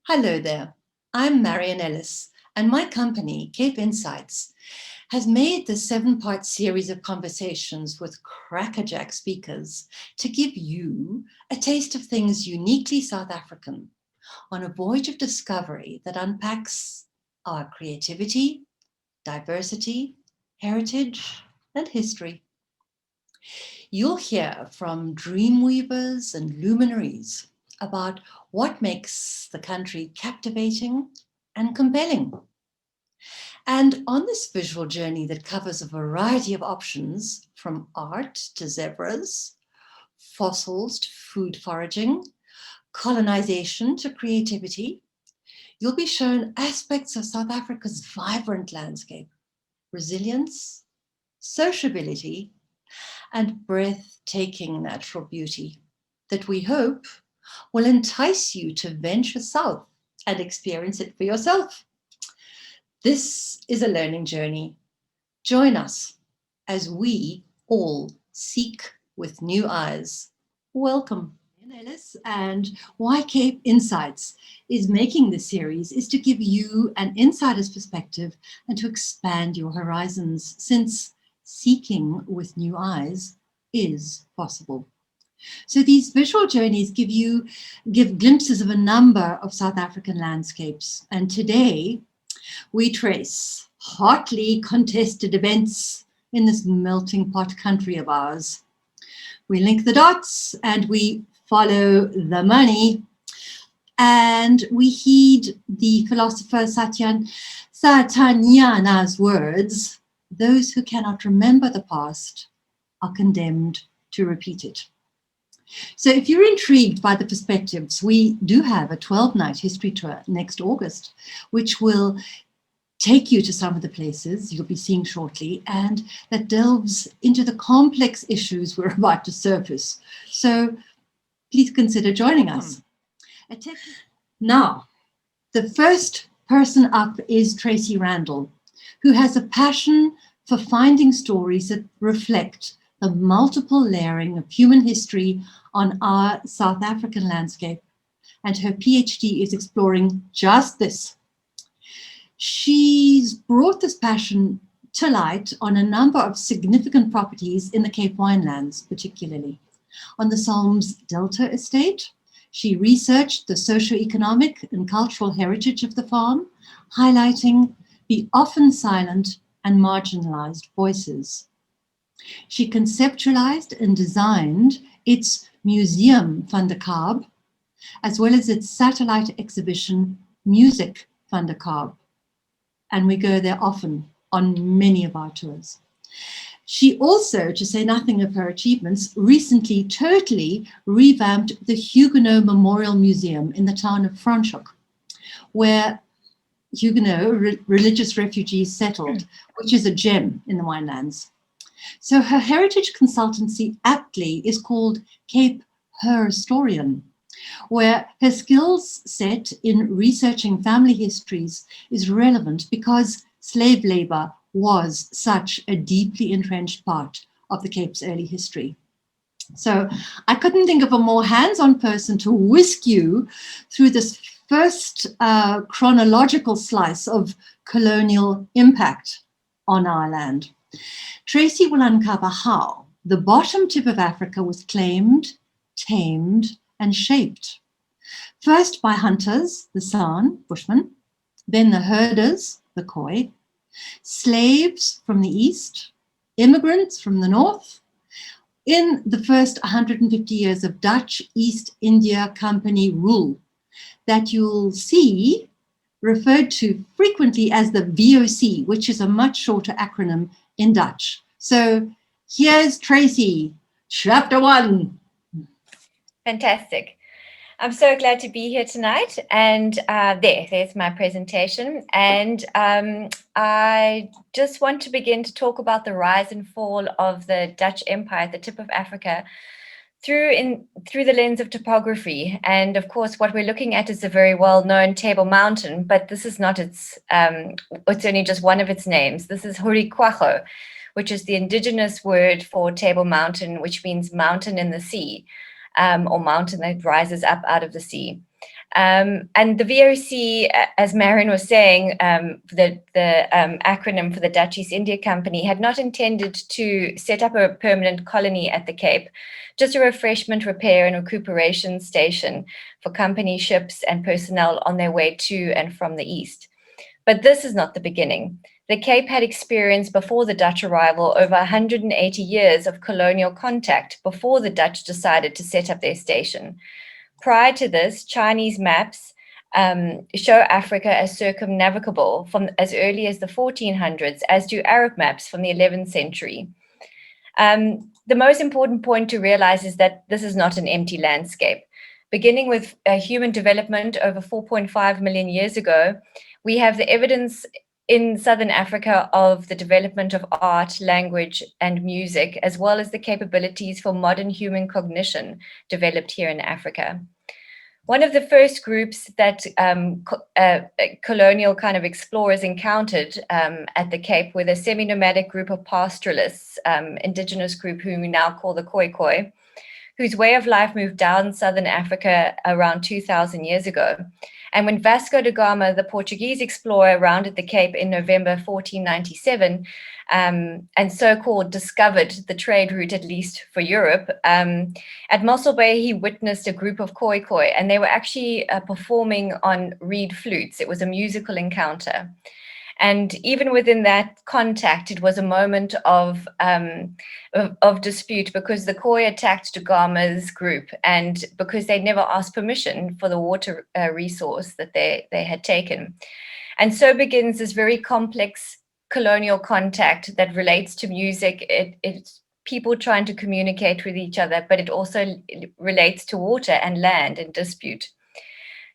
Hello there, I'm Marion Ellis, and my company, Cape Insights, has made this 7-part series of conversations with crackerjack speakers to give you a taste of things uniquely South African on a voyage of discovery that unpacks our creativity, diversity, heritage, and history. You'll hear from dreamweavers and luminaries about what makes the country captivating and compelling. And on this visual journey that covers a variety of options, from art to zebras, fossils to food foraging, colonization to creativity, you'll be shown aspects of South Africa's vibrant landscape, resilience, sociability, and breathtaking natural beauty that we hope will entice you to venture south and experience it for yourself. This is a learning journey. Join us as we all seek with new eyes. Welcome. Ellis, and why Cape Insights is making this series is to give you an insider's perspective and to expand your horizons, since seeking with new eyes is possible. So these visual journeys give glimpses of a number of South African landscapes. And today we trace hotly contested events in this melting pot country of ours. We link the dots and we follow the money, and we heed the philosopher Satyanana's words: those who cannot remember the past are condemned to repeat it. So if you're intrigued by the perspectives, we do have a 12-night history tour next August, which will take you to some of the places you'll be seeing shortly, and that delves into the complex issues we're about to surface. So please consider joining us. Now, the first person up is Tracey Randle, who has a passion for finding stories that reflect the multiple layering of human history on our South African landscape, and her PhD is exploring just this. She's brought this passion to light on a number of significant properties in the Cape Winelands, particularly. On the Salms Delta estate, she researched the socioeconomic and cultural heritage of the farm, highlighting the often silent and marginalized voices. She conceptualized and designed its Museum van der Kaap, as well as its satellite exhibition, Music van der Kaap. And we go there often on many of our tours. She also, to say nothing of her achievements, recently totally revamped the Huguenot Memorial Museum in the town of Franschhoek, where Huguenot religious refugees settled, which is a gem in the winelands. So her heritage consultancy aptly is called Cape Herhistorian, where her skills set in researching family histories is relevant because slave labor was such a deeply entrenched part of the Cape's early history. So I couldn't think of a more hands-on person to whisk you through this first chronological slice of colonial impact on our land. Tracey will uncover how the bottom tip of Africa was claimed, tamed, and shaped. First by hunters, the San, Bushmen, then the herders, the Khoi, slaves from the east, immigrants from the north, in the first 150 years of Dutch East India Company rule that you'll see referred to frequently as the VOC, which is a much shorter acronym in Dutch. So here's Tracey, chapter 1. Fantastic. I'm so glad to be here tonight, and there's my presentation. And I just want to begin to talk about the rise and fall of the Dutch Empire at the tip of Africa through the lens of topography. And of course, what we're looking at is the very well-known Table Mountain, but this is not it's only just one of its names. This is Hurikwacho, which is the indigenous word for Table Mountain, which means mountain in the sea. Or mountain that rises up out of the sea. And the VOC, as Marion was saying, the acronym for the Dutch East India Company, had not intended to set up a permanent colony at the Cape, just a refreshment, repair, and recuperation station for company ships and personnel on their way to and from the East. But this is not the beginning. The Cape had experienced before the Dutch arrival over 180 years of colonial contact before the Dutch decided to set up their station. Prior to this, Chinese maps show Africa as circumnavigable from as early as the 1400s, as do Arab maps from the 11th century. The most important point to realize is that this is not an empty landscape. Beginning with human development over 4.5 million years ago, we have the evidence in Southern Africa of the development of art, language, and music, as well as the capabilities for modern human cognition developed here in Africa. One of the first groups that colonial kind of explorers encountered at the Cape were the semi-nomadic group of pastoralists, indigenous group whom we now call the Khoikhoi, whose way of life moved down Southern Africa around 2,000 years ago. And when Vasco da Gama, the Portuguese explorer, rounded the Cape in November 1497, and so-called discovered the trade route, at least for Europe, at Mossel Bay, he witnessed a group of Khoikhoi, and they were actually performing on reed flutes. It was a musical encounter. And even within that contact, it was a moment of dispute because the Khoi attacked Da Gama's group, and because they never asked permission for the water resource that they had taken. And so begins this very complex colonial contact that relates to music. It's people trying to communicate with each other, but it also relates to water and land and dispute.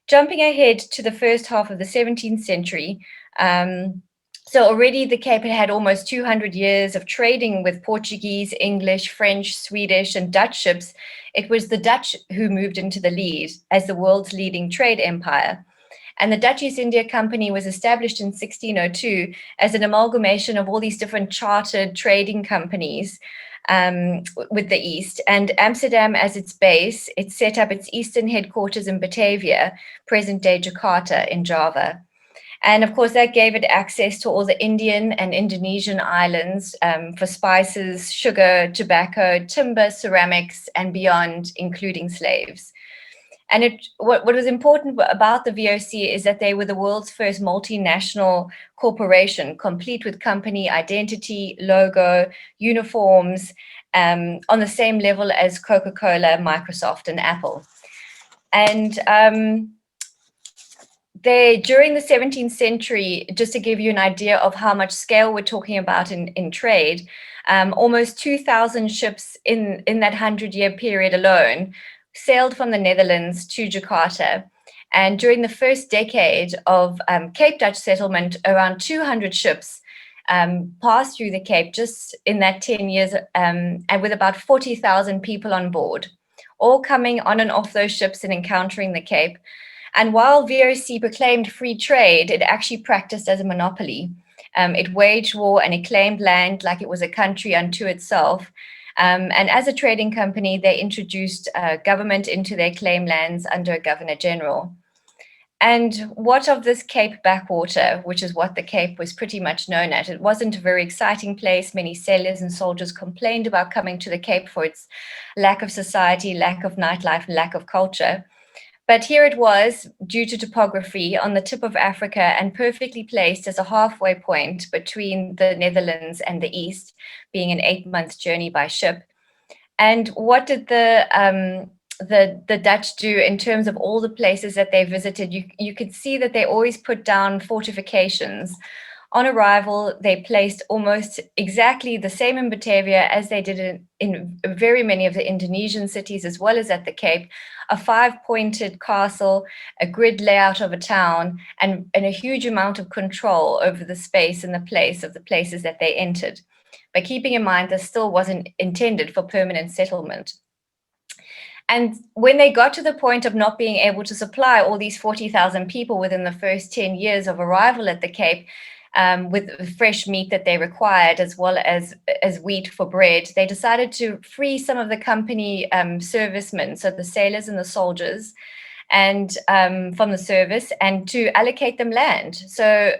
Jumping ahead to the first half of the 17th century, so already the Cape had almost 200 years of trading with Portuguese, English, French, Swedish, and Dutch ships. It was the Dutch who moved into the lead as the world's leading trade empire. And the Dutch East India Company was established in 1602 as an amalgamation of all these different chartered trading companies with the East. And Amsterdam as its base, it set up its eastern headquarters in Batavia, present-day Jakarta in Java. And of course, that gave it access to all the Indian and Indonesian islands for spices, sugar, tobacco, timber, ceramics, and beyond, including slaves. And what was important about the VOC is that they were the world's first multinational corporation, complete with company identity, logo, uniforms, on the same level as Coca-Cola, Microsoft, and Apple. And during the 17th century, just to give you an idea of how much scale we're talking about in trade, almost 2,000 ships in that 100-year period alone sailed from the Netherlands to Jakarta. And during the first decade of Cape Dutch settlement, around 200 ships passed through the Cape just in that 10 years, and with about 40,000 people on board, all coming on and off those ships and encountering the Cape. And while VOC proclaimed free trade, it actually practiced as a monopoly. It waged war and it claimed land like it was a country unto itself. And as a trading company, they introduced government into their claim lands under a Governor General. And what of this Cape backwater, which is what the Cape was pretty much known as? It wasn't a very exciting place. Many sailors and soldiers complained about coming to the Cape for its lack of society, lack of nightlife, and lack of culture. But here it was, due to topography, on the tip of Africa and perfectly placed as a halfway point between the Netherlands and the East, being an 8-month journey by ship. And what did the Dutch do in terms of all the places that they visited? You could see that they always put down fortifications. On arrival, they placed almost exactly the same in Batavia as they did in very many of the Indonesian cities, as well as at the Cape, a 5-pointed castle, a grid layout of a town, and a huge amount of control over the space and the place of the places that they entered. But keeping in mind, this still wasn't intended for permanent settlement. And when they got to the point of not being able to supply all these 40,000 people within the first 10 years of arrival at the Cape, with fresh meat that they required, as well as wheat for bread, they decided to free some of the company servicemen, so the sailors and the soldiers, and from the service, and to allocate them land. So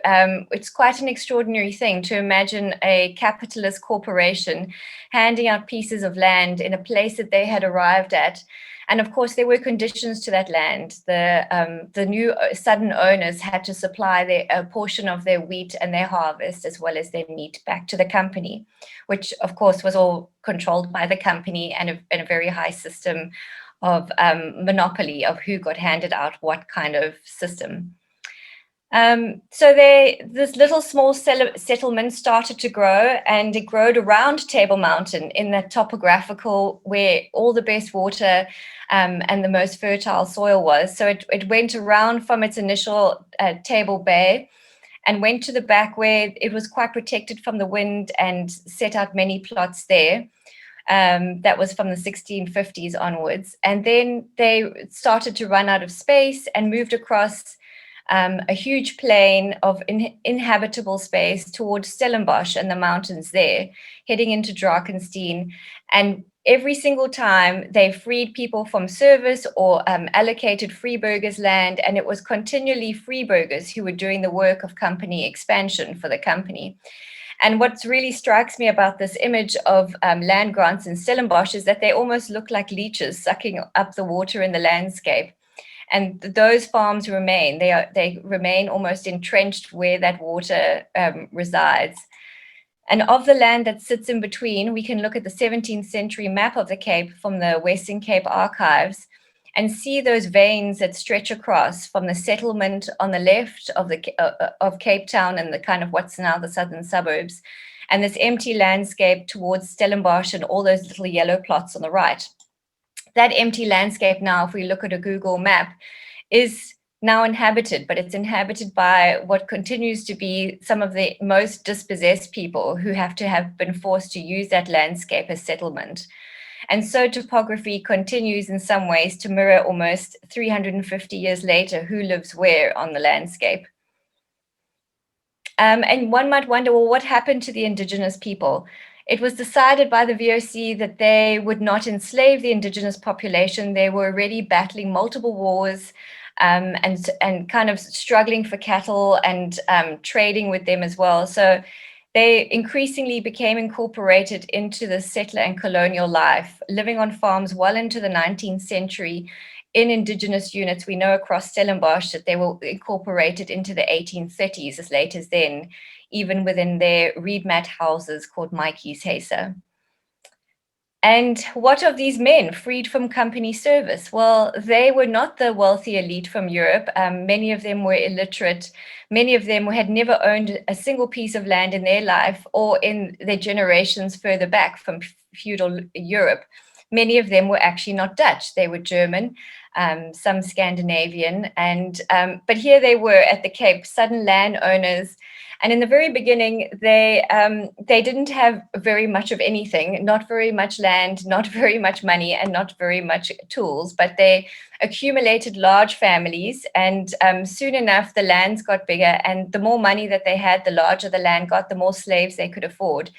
it's quite an extraordinary thing to imagine a capitalist corporation handing out pieces of land in a place that they had arrived at. And of course, there were conditions to that land. The new sudden owners had to supply a portion of their wheat and their harvest, as well as their meat, back to the company, which of course was all controlled by the company, and a very high system of monopoly of who got handed out what kind of system. So this little small settlement started to grow, and it growed around Table Mountain in that topographical where all the best water and the most fertile soil was. So it went around from its initial Table Bay and went to the back where it was quite protected from the wind, and set out many plots there. That was from the 1650s onwards. And then they started to run out of space and moved across a huge plain of inhabitable space towards Stellenbosch and the mountains there, heading into Drakenstein. And every single time they freed people from service or allocated freeburgers land, and it was continually freeburgers who were doing the work of company expansion for the company. And what really strikes me about this image of land grants in Stellenbosch is that they almost look like leeches sucking up the water in the landscape. And those farms remain. They remain almost entrenched where that water resides. And of the land that sits in between, we can look at the 17th century map of the Cape from the Western Cape archives and see those veins that stretch across from the settlement on the left of Cape Town and the kind of what's now the southern suburbs, and this empty landscape towards Stellenbosch and all those little yellow plots on the right. That empty landscape now, if we look at a Google map, is now inhabited, but it's inhabited by what continues to be some of the most dispossessed people who have to have been forced to use that landscape as settlement. And so topography continues in some ways to mirror almost 350 years later who lives where on the landscape. And one might wonder, well, what happened to the indigenous people? It was decided by the VOC that they would not enslave the indigenous population. They were already battling multiple wars and kind of struggling for cattle and trading with them as well. So they increasingly became incorporated into the settler and colonial life, living on farms well into the 19th century in indigenous units. We know across Stellenbosch that they were incorporated into the 1830s, as late as then, even within their reed mat houses called Mikey's Hesa. And what of these men freed from company service? Well, they were not the wealthy elite from Europe. Many of them were illiterate. Many of them had never owned a single piece of land in their life or in their generations further back from feudal Europe. Many of them were actually not Dutch. They were German, some Scandinavian. But here they were at the Cape, sudden landowners. And in the very beginning, they didn't have very much of anything, not very much land, not very much money, and not very much tools, but they accumulated large families. And soon enough, the lands got bigger, and the more money that they had, the larger the land got, the more slaves they could afford.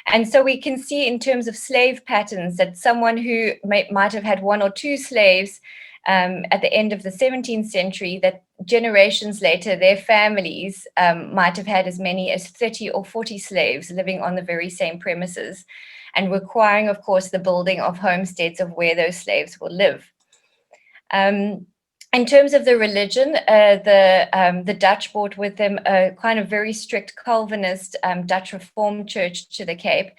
And so we can see in terms of slave patterns that someone who might have had one or two slaves at the end of the 17th century, that generations later, their families might have had as many as 30 or 40 slaves living on the very same premises, and requiring, of course, the building of homesteads of where those slaves will live. In terms of the religion, the Dutch brought with them a kind of very strict Calvinist Dutch Reformed church to the Cape.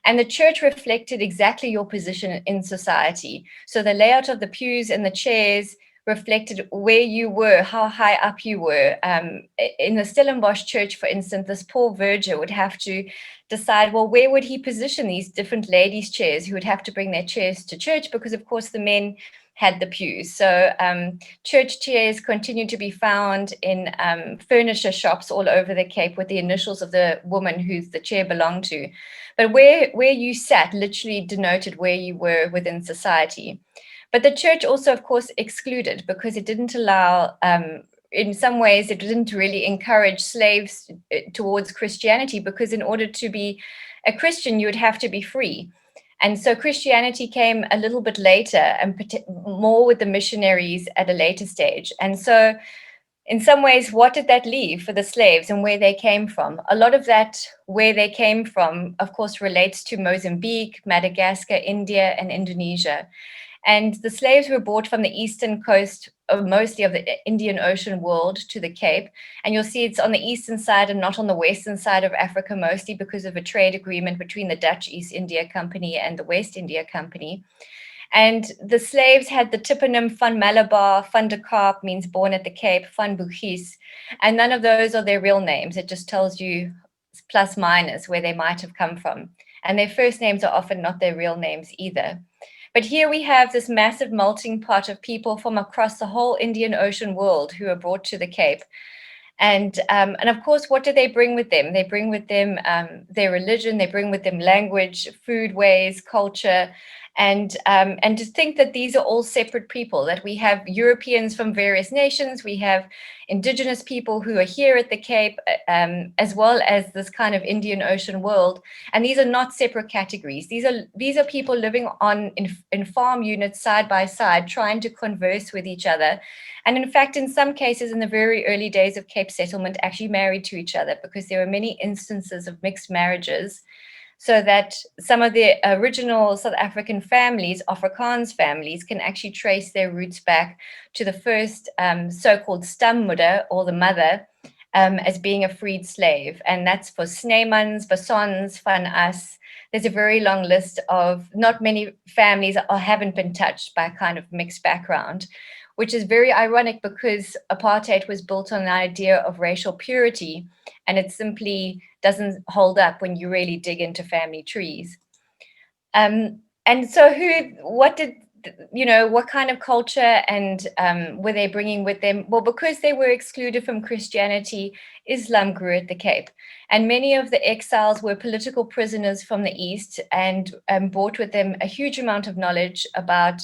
And the church reflected exactly your position in society. So the layout of the pews and the chairs reflected where you were, how high up you were. In the Stellenbosch church, for instance, this poor verger would have to decide, well, where would he position these different ladies' chairs who would have to bring their chairs to church, because, of course, the men had the pews. So church chairs continue to be found in furniture shops all over the Cape with the initials of the woman who the chair belonged to. But where you sat literally denoted where you were within society. But the church also, of course, excluded, because it didn't allow, in some ways, it didn't really encourage slaves towards Christianity, because in order to be a Christian, you would have to be free. And so Christianity came a little bit later, and more with the missionaries at a later stage. And so in some ways, what did that leave for the slaves and where they came from? A lot of that, where they came from, of course, relates to Mozambique, Madagascar, India, and Indonesia. And the slaves were brought from the eastern coast of mostly of the Indian Ocean world to the Cape. And you'll see it's on the eastern side and not on the western side of Africa, mostly because of a trade agreement between the Dutch East India Company and the West India Company. And the slaves had the toponym Van Malabar, Van de Kaap means born at the Cape, Van Bugis, and none of those are their real names. It just tells you plus minus where they might have come from. And their first names are often not their real names either. But here we have this massive melting pot of people from across the whole Indian Ocean world who are brought to the Cape. And of course, what do they bring with them? They bring with them their religion, they bring with them language, food ways, culture, and to think that these are all separate people, that we have Europeans from various nations, we have indigenous people who are here at the Cape, as well as this kind of Indian Ocean world. And these are not separate categories. These are people living in farm units side by side, trying to converse with each other. And in fact, in some cases, in the very early days of Cape settlement, actually married to each other, because there were many instances of mixed marriages, so that some of the original South African families, Afrikaans families, can actually trace their roots back to the first so-called stammoeder, or the mother, as being a freed slave. And that's for Sneemans, Basons, Van As. There's a very long list of not many families haven't been touched by a kind of mixed background, which is very ironic because apartheid was built on the idea of racial purity, and it simply doesn't hold up when you really dig into family trees. And so what kind of culture and were they bringing with them? Well, because they were excluded from Christianity, Islam grew at the Cape. And many of the exiles were political prisoners from the East, and brought with them a huge amount of knowledge about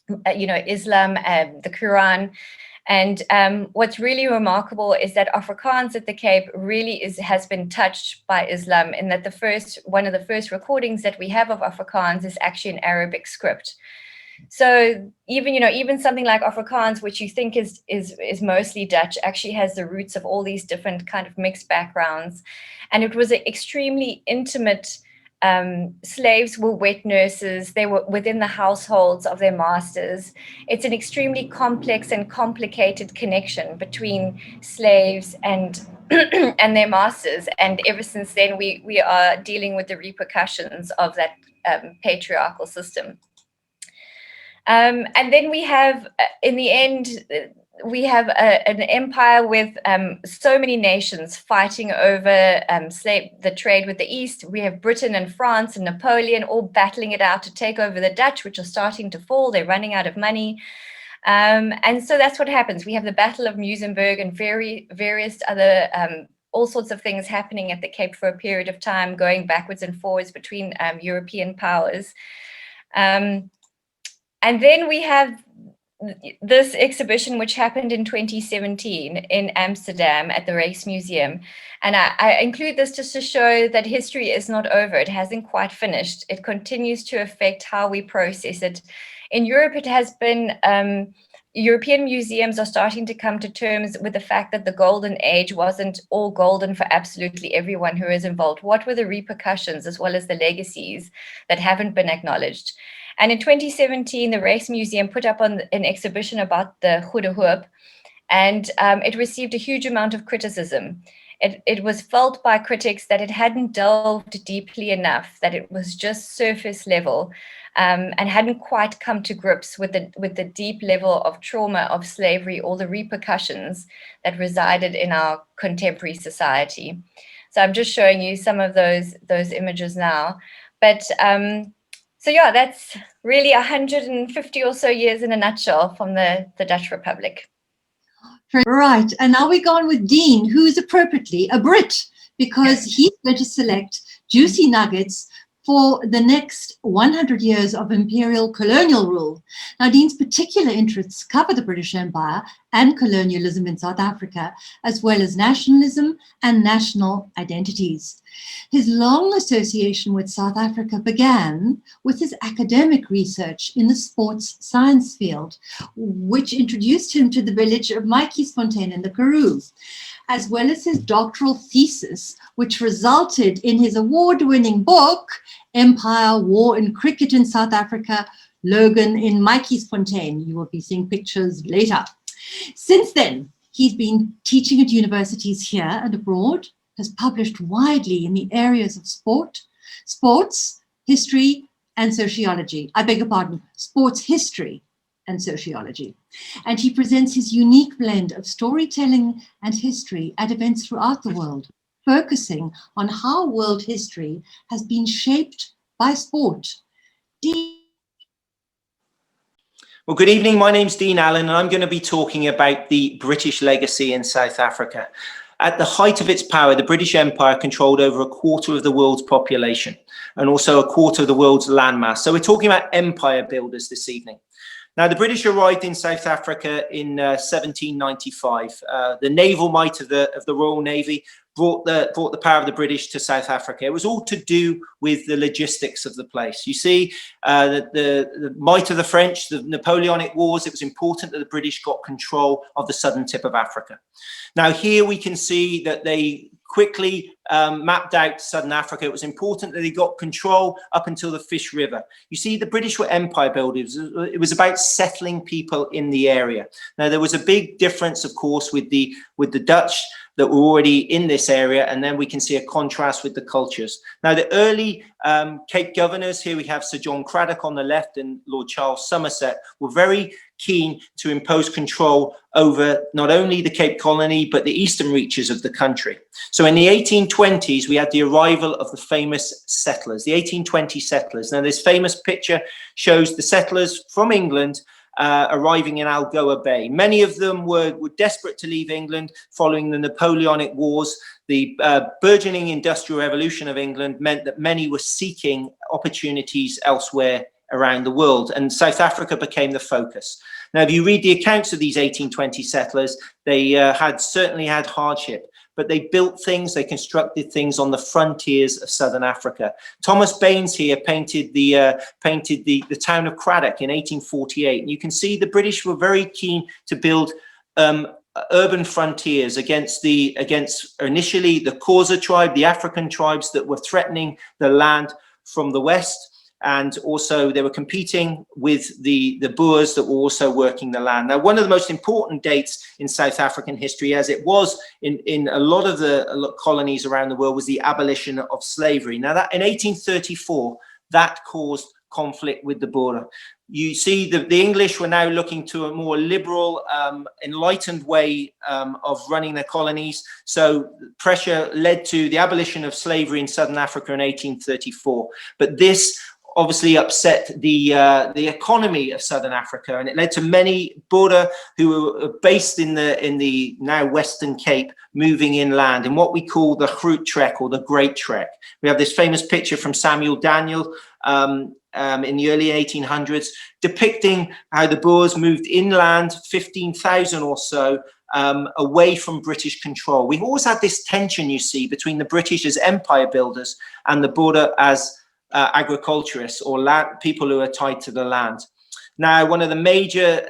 Islam, the Quran. And what's really remarkable is that Afrikaans at the Cape really has been touched by Islam, in that one of the first recordings that we have of Afrikaans is actually an Arabic script. So even something like Afrikaans, which you think is mostly Dutch, actually has the roots of all these different kind of mixed backgrounds. And it was an extremely intimate. Slaves were wet nurses. They were within the households of their masters. It's an extremely complex and complicated connection between slaves and and their masters. And ever since then, we are dealing with the repercussions of that patriarchal system. And then we have, in the end, we have an empire with so many nations fighting over the trade with the East. We have Britain and France and Napoleon all battling it out to take over the Dutch, which are starting to fall. They're running out of money. And so that's what happens. We have the Battle of Muizenberg and various other all sorts of things happening at the Cape for a period of time, going backwards and forwards between European powers. And then we have this exhibition, which happened in 2017 in Amsterdam at the Rijksmuseum. And I include this just to show that history is not over. It hasn't quite finished. It continues to affect how we process it. In Europe, it has been, European museums are starting to come to terms with the fact that the golden age wasn't all golden for absolutely everyone who is involved. What were the repercussions as well as the legacies that haven't been acknowledged? And in 2017, the Rijksmuseum put up an exhibition about the Goede Hoop, and it received a huge amount of criticism. It was felt by critics that it hadn't delved deeply enough, that it was just surface level, and hadn't quite come to grips with the deep level of trauma of slavery, or the repercussions that resided in our contemporary society. So I'm just showing you some of those images now. But so yeah, that's really 150 or so years in a nutshell from the Dutch Republic. Right, and now we go on with Dean, who is appropriately a Brit, because he's going to select juicy nuggets for the next 100 years of imperial colonial rule. Now, Dean's particular interests cover the British Empire and colonialism in South Africa, as well as nationalism and national identities. His long association with South Africa began with his academic research in the sports science field, which introduced him to the village of Maatjiesfontein in the Karoo, as well as his doctoral thesis, which resulted in his award-winning book, Empire, War and Cricket in South Africa, Logan in Maatjiesfontein. You will be seeing pictures later. Since then, he's been teaching at universities here and abroad, has published widely in the areas of sports, history, and sociology. I beg your pardon, sports history and sociology. And he presents his unique blend of storytelling and history at events throughout the world, focusing on how world history has been shaped by sport. Well, good evening. My name's Dean Allen, and I'm going to be talking about the British legacy in South Africa. At the height of its power, the British Empire controlled over a quarter of the world's population and also a quarter of the world's landmass. So we're talking about empire builders this evening. Now, the British arrived in South Africa in 1795. The naval might of the Royal Navy brought the power of the British to South Africa. It was all to do with the logistics of the place. You see, the might of the French, the Napoleonic Wars, it was important that the British got control of the southern tip of Africa. Now, here we can see that they quickly mapped out southern Africa. It was important that they got control up until the Fish River. You see, the British were empire builders. It was about settling people in the area. Now, there was a big difference, of course, with the Dutch that were already in this area, and then we can see a contrast with the cultures. Now, the early Cape governors, here we have Sir John Cradock on the left and Lord Charles Somerset, were very keen to impose control over not only the Cape Colony, but the eastern reaches of the country. So in the 1820s, we had the arrival of the famous settlers, the 1820 settlers. Now, this famous picture shows the settlers from England arriving in Algoa Bay. Many of them were desperate to leave England following the Napoleonic Wars. The burgeoning industrial revolution of England meant that many were seeking opportunities elsewhere around the world, and South Africa became the focus. Now, if you read the accounts of these 1820 settlers, they certainly had hardship, but they built things, they constructed things on the frontiers of southern Africa. Thomas Baines here painted the town of Cradock in 1848, and you can see the British were very keen to build urban frontiers against initially the Xhosa tribe, the African tribes that were threatening the land from the west. And also they were competing with the Boers that were also working the land. Now, one of the most important dates in South African history, as it was in a lot of the colonies around the world, was the abolition of slavery. Now, that in 1834, that caused conflict with the Boer. You see the English were now looking to a more liberal, enlightened way of running their colonies. So pressure led to the abolition of slavery in Southern Africa in 1834. But this obviously upset the economy of Southern Africa, and it led to many Boer who were based in the now Western Cape moving inland in what we call the Groot Trek or the Great Trek. We have this famous picture from Samuel Daniel in the early 1800s depicting how the Boers moved inland, 15,000 or so, away from British control. We've always had this tension, you see, between the British as empire builders and the Boer as agriculturists or people who are tied to the land. Now, one of the major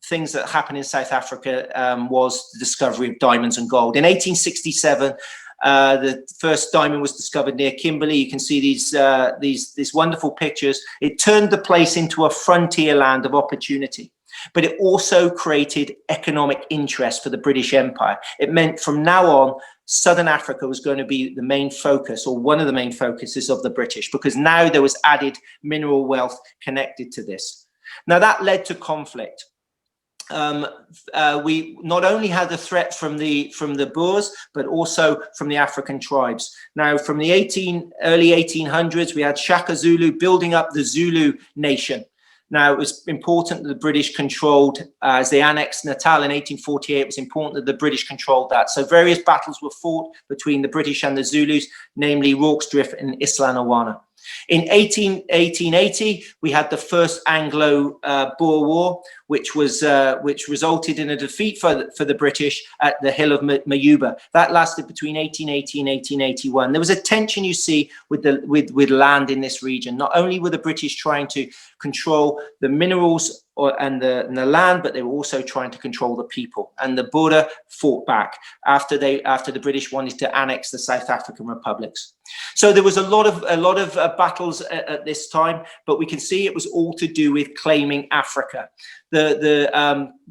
things that happened in South Africa was the discovery of diamonds and gold. In 1867, the first diamond was discovered near Kimberley. You can see these wonderful pictures. It turned the place into a frontier land of opportunity, but it also created economic interest for the British Empire. It meant from now on, Southern Africa was going to be the main focus, or one of the main focuses of the British, because now there was added mineral wealth connected to this. Now, that led to conflict. We not only had the threat from the Boers, but also from the African tribes. Now, from the early 1800s, we had Shaka Zulu building up the Zulu nation. Now, it was important that the British controlled, as they annexed Natal in 1848, it was important that the British controlled that. So various battles were fought between the British and the Zulus, namely Rorke's Drift and Isla Nawana. In 1880, we had the first Anglo-Boer War, which resulted in a defeat for the British at the Hill of Mayuba. That lasted between 1880 and 1881. There was a tension, you see, with land in this region. Not only were the British trying to control the minerals and the land, but they were also trying to control the people. And the Boer fought back after the British wanted to annex the South African republics. So there was a lot of battles at this time, but we can see it was all to do with claiming Africa. The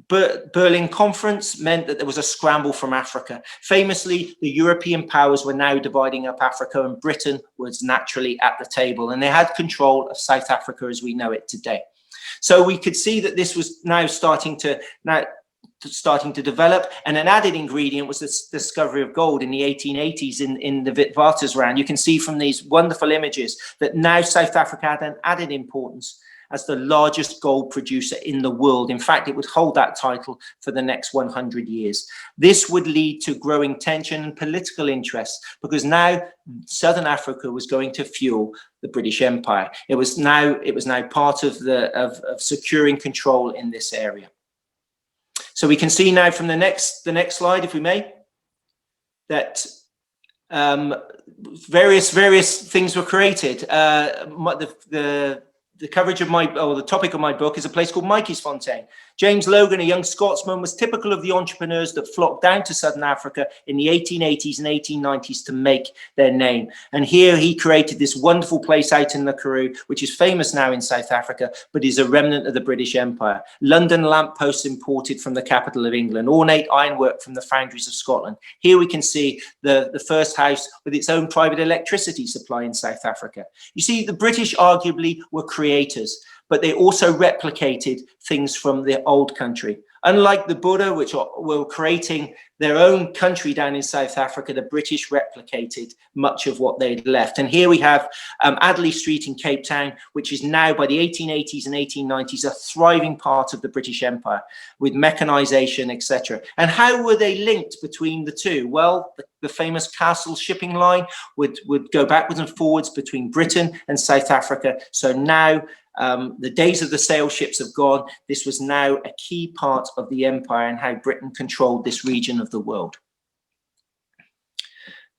Berlin Conference meant that there was a scramble from Africa. Famously, the European powers were now dividing up Africa, and Britain was naturally at the table, and they had control of South Africa as we know it today. So we could see that this was now starting to develop, and an added ingredient was the discovery of gold in the 1880s in the Witwatersrand. You can see from these wonderful images that now South Africa had an added importance as the largest gold producer in the world. In fact, it would hold that title for the next 100 years. This would lead to growing tension and political interest, because now Southern Africa was going to fuel the British Empire. It was now part of securing control in this area. So we can see now from the next slide, if we may, that various things were created. The coverage of the topic of my book is a place called Mikey'sfontein. James Logan, a young Scotsman, was typical of the entrepreneurs that flocked down to Southern Africa in the 1880s and 1890s to make their name. And here he created this wonderful place out in the Karoo, which is famous now in South Africa, but is a remnant of the British Empire. London lampposts imported from the capital of England, ornate ironwork from the foundries of Scotland. Here we can see the first house with its own private electricity supply in South Africa. You see, the British arguably were creators, but they also replicated things from the old country. Unlike the Boer, which were creating their own country down in South Africa, the British replicated much of what they'd left. And here we have Adderley Street in Cape Town, which is now by the 1880s and 1890s a thriving part of the British Empire with mechanization, etc. And how were they linked between the two? Well, the famous Castle shipping line would go backwards and forwards between Britain and South Africa. So now the days of the sail ships have gone. This was now a key part of the empire and how Britain controlled this region of the world.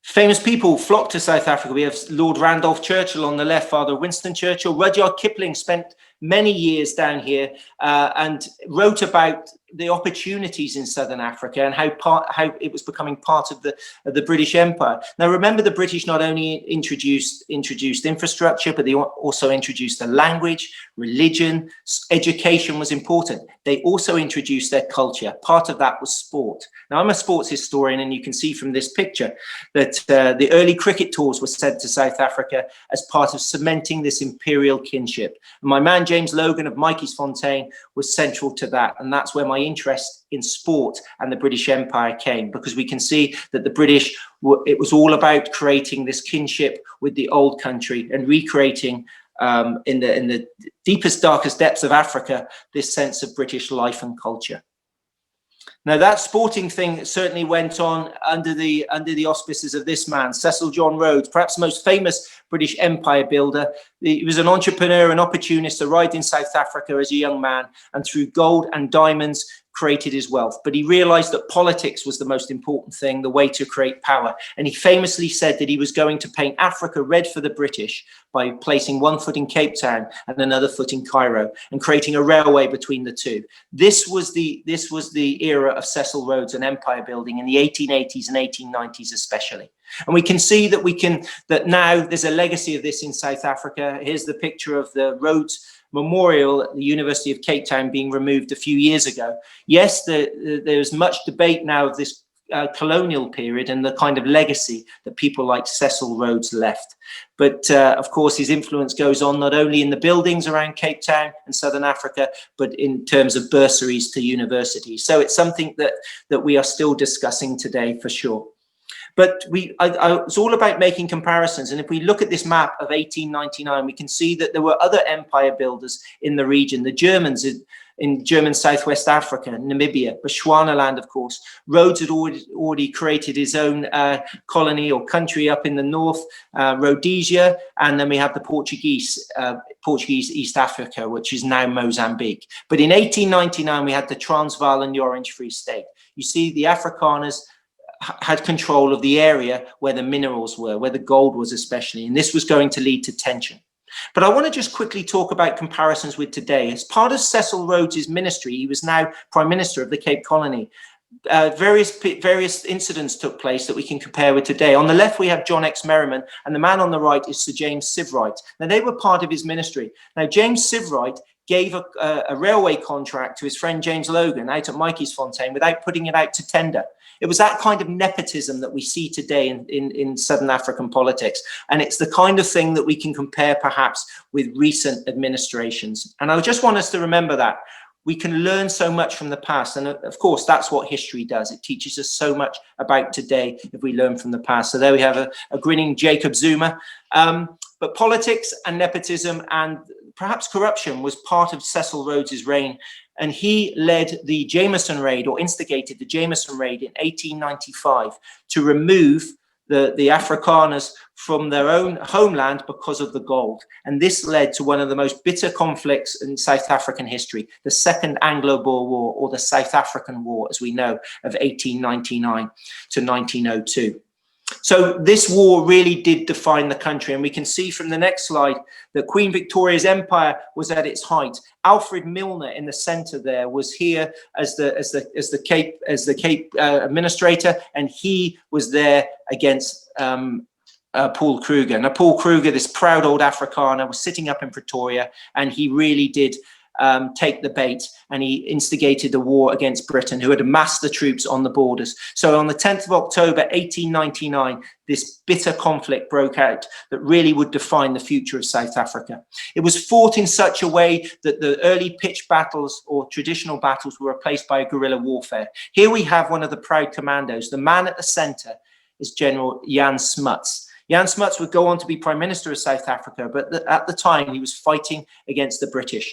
Famous people flocked to South Africa. We have Lord Randolph Churchill on the left, Father Winston Churchill. Rudyard Kipling spent many years down here and wrote about the opportunities in Southern Africa and how it was becoming part of the British Empire. Now, remember, the British not only introduced infrastructure, but they also introduced the language, religion, education was important. They also introduced their culture. Part of that was sport. Now, I'm a sports historian, and you can see from this picture that the early cricket tours were sent to South Africa as part of cementing this imperial kinship. And my man, James Logan of Mikey'sfontein, was central to that. And that's where my interest in sport and the British Empire came, because we can see that the British, it was all about creating this kinship with the old country and recreating in the deepest, darkest depths of Africa, this sense of British life and culture. Now, that sporting thing certainly went on under the auspices of this man, Cecil John Rhodes, perhaps the most famous British empire builder. He was an entrepreneur and opportunist, arrived in South Africa as a young man, and through gold and diamonds created his wealth. But he realized that politics was the most important thing, the way to create power. And he famously said that he was going to paint Africa red for the British by placing one foot in Cape Town and another foot in Cairo and creating a railway between the two. This was the era of Cecil Rhodes and empire building in the 1880s and 1890s especially. And we can see that now there's a legacy of this in South Africa. Here's the picture of the Rhodes Memorial at the University of Cape Town being removed a few years ago. Yes, there's much debate now of this colonial period and the kind of legacy that people like Cecil Rhodes left. But of course, his influence goes on not only in the buildings around Cape Town and Southern Africa, but in terms of bursaries to universities. So it's something that we are still discussing today for sure. But it's all about making comparisons. And if we look at this map of 1899, we can see that there were other empire builders in the region. The Germans in German Southwest Africa, Namibia, Bechuanaland, of course. Rhodes had already created his own colony or country up in the north, Rhodesia, and then we have the Portuguese East Africa, which is now Mozambique. But in 1899, we had the Transvaal and the Orange Free State. You see, the Afrikaners had control of the area where the minerals were, where the gold was especially, and this was going to lead to tension. But I want to just quickly talk about comparisons with today. As part of Cecil Rhodes's ministry, he was now Prime Minister of the Cape Colony. Various incidents took place that we can compare with today. On the left, we have John X. Merriman, and the man on the right is Sir James Sivrite. Now, they were part of his ministry. Now, James Sivrite gave a railway contract to his friend James Logan out at Mikey'sfontein without putting it out to tender. It was that kind of nepotism that we see today in Southern African politics. And it's the kind of thing that we can compare perhaps with recent administrations. And I just want us to remember that. We can learn so much from the past. And of course, that's what history does. It teaches us so much about today if we learn from the past. So there we have a grinning Jacob Zuma. But politics and nepotism and perhaps corruption was part of Cecil Rhodes's reign. And he led the Jameson raid, or instigated the Jameson raid in 1895 to remove the Afrikaners from their own homeland because of the gold. And this led to one of the most bitter conflicts in South African history, the Second Anglo-Boer War, or the South African War, as we know, of 1899 to 1902. So this war really did define the country, and we can see from the next slide that Queen Victoria's empire was at its height. Alfred Milner in the centre there was here as the Cape administrator, and he was there against Paul Kruger. Now, Paul Kruger, this proud old Afrikaner, was sitting up in Pretoria, and he really did take the bait, and he instigated a war against Britain, who had amassed the troops on the borders. So on the 10th of October 1899, this bitter conflict broke out that really would define the future of South Africa. It was fought in such a way that the early pitched battles or traditional battles were replaced by guerrilla warfare. Here we have one of the proud commandos. The man at the centre is General Jan Smuts. Jan Smuts would go on to be Prime Minister of South Africa, but at the time he was fighting against the British.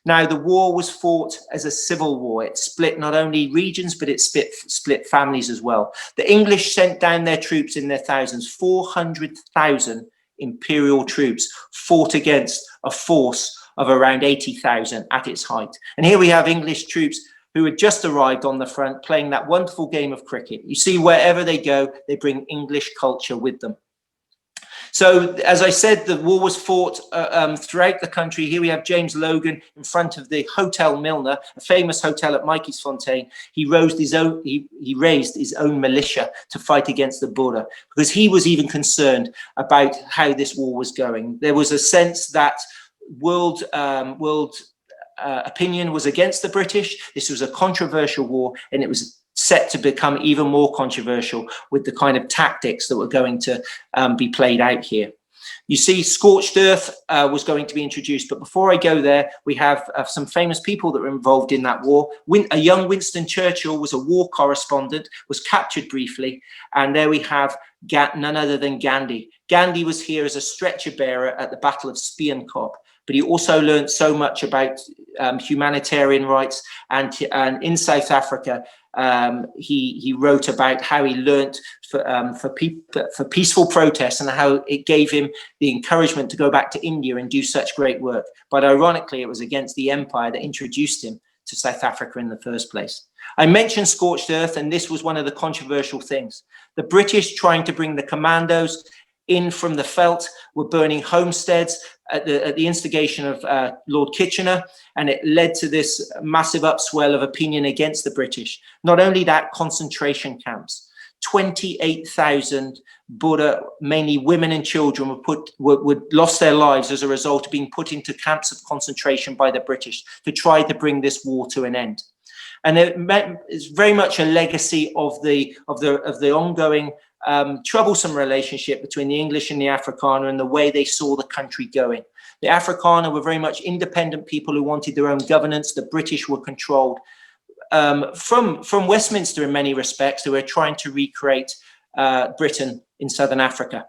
Now, the war was fought as a civil war. It split not only regions, but it split families as well. The English sent down their troops in their thousands. 400,000 imperial troops fought against a force of around 80,000 at its height. And here we have English troops who had just arrived on the front playing that wonderful game of cricket. You see, wherever they go, they bring English culture with them. So, as I said, the war was fought throughout the country. Here we have James Logan in front of the Hotel Milner, a famous hotel at Mikey'sfontein. He raised his own militia to fight against the Boer, because he was even concerned about how this war was going. There was a sense that world opinion was against the British. This was a controversial war, and it was set to become even more controversial with the kind of tactics that were going to be played out here. You see, scorched earth was going to be introduced, but before I go there, we have some famous people that were involved in that war. A young Winston Churchill was a war correspondent, was captured briefly, and there we have none other than Gandhi. Gandhi was here as a stretcher bearer at the Battle of Spienkop, but he also learned so much about humanitarian rights, and in South Africa, he wrote about how he learnt for peaceful protests and how it gave him the encouragement to go back to India and do such great work. But ironically, it was against the empire that introduced him to South Africa in the first place. I mentioned scorched earth, and this was one of the controversial things. The British, trying to bring the commandos in from the veldt, were burning homesteads at the instigation of Lord Kitchener, and it led to this massive upswell of opinion against the British. Not only that, concentration camps. 28,000 Boer, mainly women and children, lost their lives as a result of being put into camps of concentration by the British to try to bring this war to an end. And it's very much a legacy of the ongoing troublesome relationship between the English and the Afrikaner and the way they saw the country going. The Afrikaner were very much independent people who wanted their own governance. The British were controlled from Westminster in many respects. They were trying to recreate Britain in Southern Africa.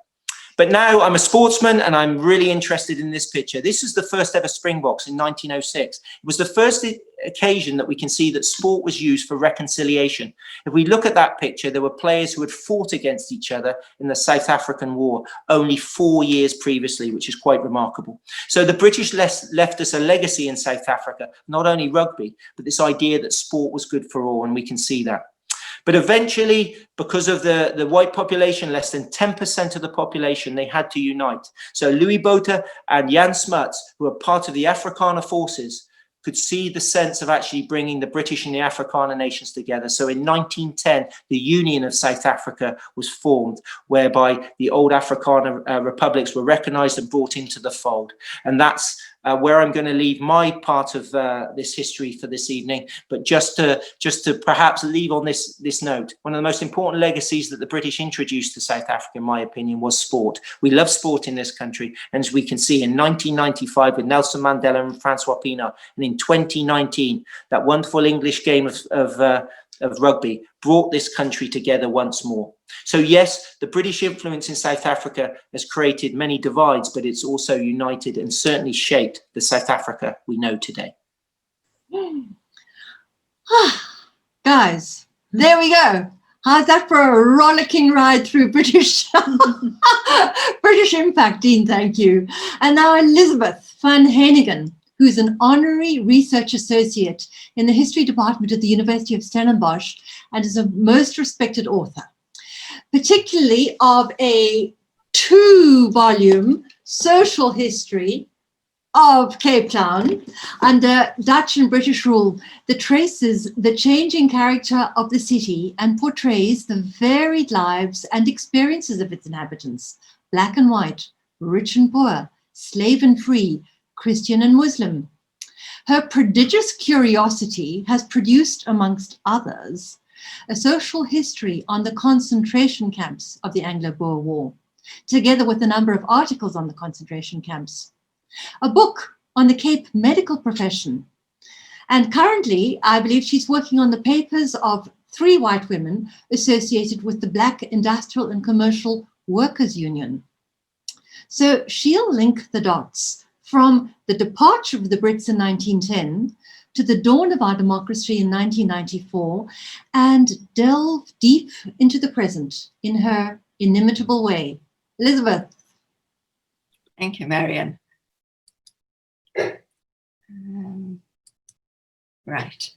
But now I'm a sportsman and I'm really interested in this picture. This is the first ever Springboks in 1906. It was the first occasion that we can see that sport was used for reconciliation. If we look at that picture, there were players who had fought against each other in the South African War only 4 years previously, which is quite remarkable. So the British left us a legacy in South Africa, not only rugby, but this idea that sport was good for all, and we can see that. But eventually, because of the white population, less than 10% of the population, they had to unite. So Louis Botha and Jan Smuts, who were part of the Afrikaner forces, could see the sense of actually bringing the British and the Afrikaner nations together. So in 1910, the Union of South Africa was formed, whereby the old Afrikaner republics were recognized and brought into the fold. And that's where I'm going to leave my part of this history for this evening. But just to perhaps leave on this note, one of the most important legacies that the British introduced to South Africa, in my opinion, was sport. We love sport in this country. And as we can see in 1995 with Nelson Mandela and Francois Pienaar, and in 2019, that wonderful English game of rugby brought this country together once more. So yes, the British influence in South Africa has created many divides, but it's also united and certainly shaped the South Africa we know today. Guys, there we go. How's that for a rollicking ride through British British impact, Dean? Thank you. And now Elizabeth van Heyningen, who's an honorary research associate in the history department at the University of Stellenbosch and is a most respected author, particularly of a 2-volume social history of Cape Town under Dutch and British rule that traces the changing character of the city and portrays the varied lives and experiences of its inhabitants, black and white, rich and poor, slave and free, Christian and Muslim. Her prodigious curiosity has produced, amongst others, a social history on the concentration camps of the Anglo-Boer War, together with a number of articles on the concentration camps, a book on the Cape medical profession. And currently, I believe she's working on the papers of 3 white women associated with the Black Industrial and Commercial Workers Union. So she'll link the dots from the departure of the Brits in 1910 to the dawn of our democracy in 1994 and delve deep into the present in her inimitable way. Elizabeth. Thank you, Marion. Right.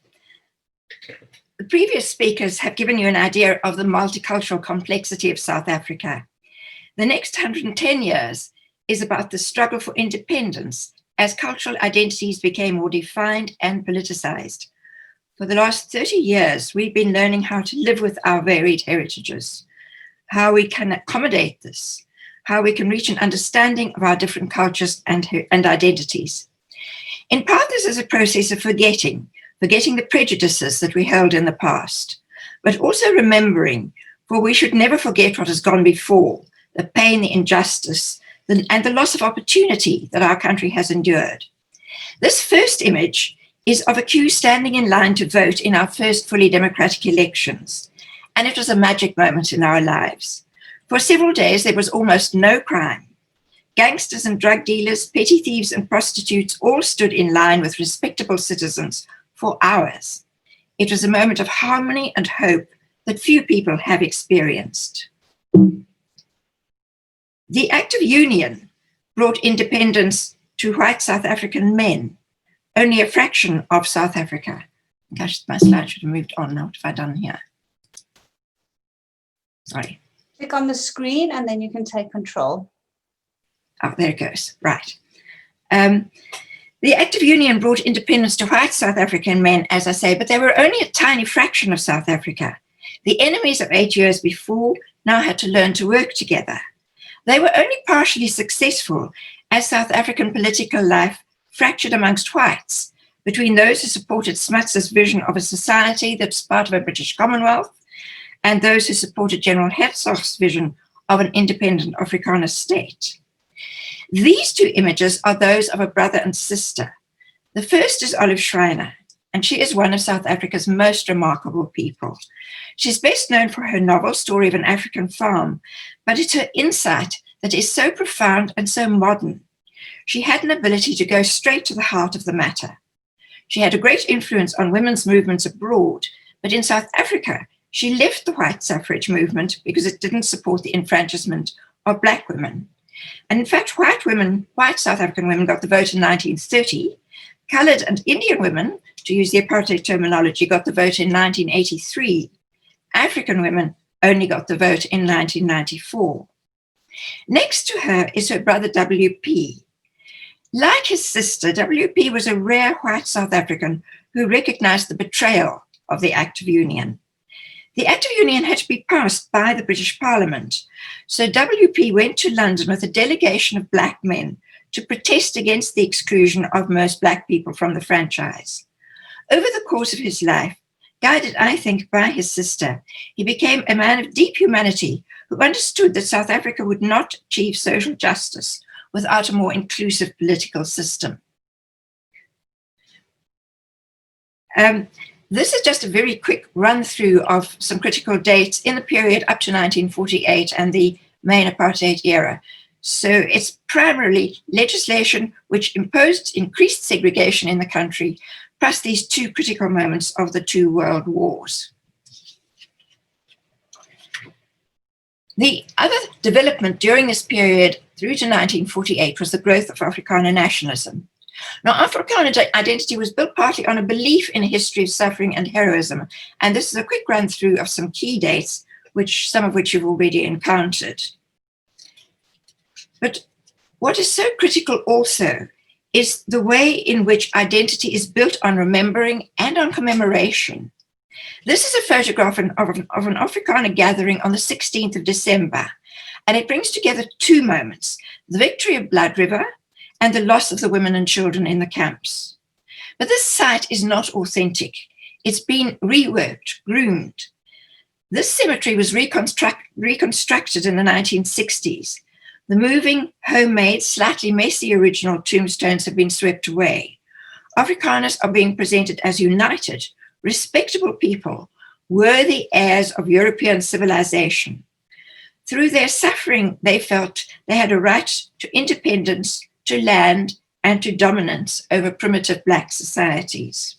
The previous speakers have given you an idea of the multicultural complexity of South Africa. The next 110 years is about the struggle for independence as cultural identities became more defined and politicized. For the last 30 years, we've been learning how to live with our varied heritages, how we can accommodate this, how we can reach an understanding of our different cultures and identities. In part, this is a process of forgetting the prejudices that we held in the past, but also remembering, for we should never forget what has gone before, the pain, the injustice, and the loss of opportunity that our country has endured. This first image is of a queue standing in line to vote in our first fully democratic elections, and it was a magic moment in our lives. For several days, there was almost no crime. Gangsters and drug dealers, petty thieves and prostitutes all stood in line with respectable citizens for hours. It was a moment of harmony and hope that few people have experienced. The Act of Union brought independence to white South African men, only a fraction of South Africa. Gosh, my slide should have moved on now. What have I done here? Sorry. Click on the screen and then you can take control. Oh, there it goes. Right. The Act of Union brought independence to white South African men, as I say, but they were only a tiny fraction of South Africa. The enemies of 8 years before now had to learn to work together. They were only partially successful as South African political life fractured amongst whites, between those who supported Smuts' vision of a society that's part of a British Commonwealth and those who supported General Hertzog's vision of an independent Afrikaner state. These 2 images are those of a brother and sister. The first is Olive Schreiner. and she is one of South Africa's most remarkable people. She's best known for her novel, Story of an African Farm, but it's her insight that is so profound and so modern. She had an ability to go straight to the heart of the matter. She had a great influence on women's movements abroad, but in South Africa, she left the white suffrage movement because it didn't support the enfranchisement of Black women. And in fact, white South African women got the vote in 1930. Coloured and Indian women, to use the apartheid terminology, got the vote in 1983. African women only got the vote in 1994. Next to her is her brother W.P. Like his sister, W.P. was a rare white South African who recognized the betrayal of the Act of Union. The Act of Union had to be passed by the British Parliament, so W.P. went to London with a delegation of Black men to protest against the exclusion of most Black people from the franchise. Over the course of his life, guided, I think, by his sister, he became a man of deep humanity who understood that South Africa would not achieve social justice without a more inclusive political system. This is just a very quick run-through of some critical dates in the period up to 1948 and the main apartheid era. So it's primarily legislation which imposed increased segregation in the country, plus these two critical moments of the two world wars. The other development during this period through to 1948 was the growth of Afrikaner nationalism. Now, Afrikaner identity was built partly on a belief in a history of suffering and heroism, and this is a quick run through of some key dates, some of which you've already encountered. But what is so critical also is the way in which identity is built on remembering and on commemoration. This is a photograph of an Afrikaner gathering on the 16th of December, and it brings together two moments, the victory of Blood River and the loss of the women and children in the camps. But this site is not authentic. It's been reworked, groomed. This cemetery was reconstructed in the 1960s. The moving, homemade, slightly messy original tombstones have been swept away. Afrikaners are being presented as united, respectable people, worthy heirs of European civilization. Through their suffering, they felt they had a right to independence, to land, and to dominance over primitive Black societies.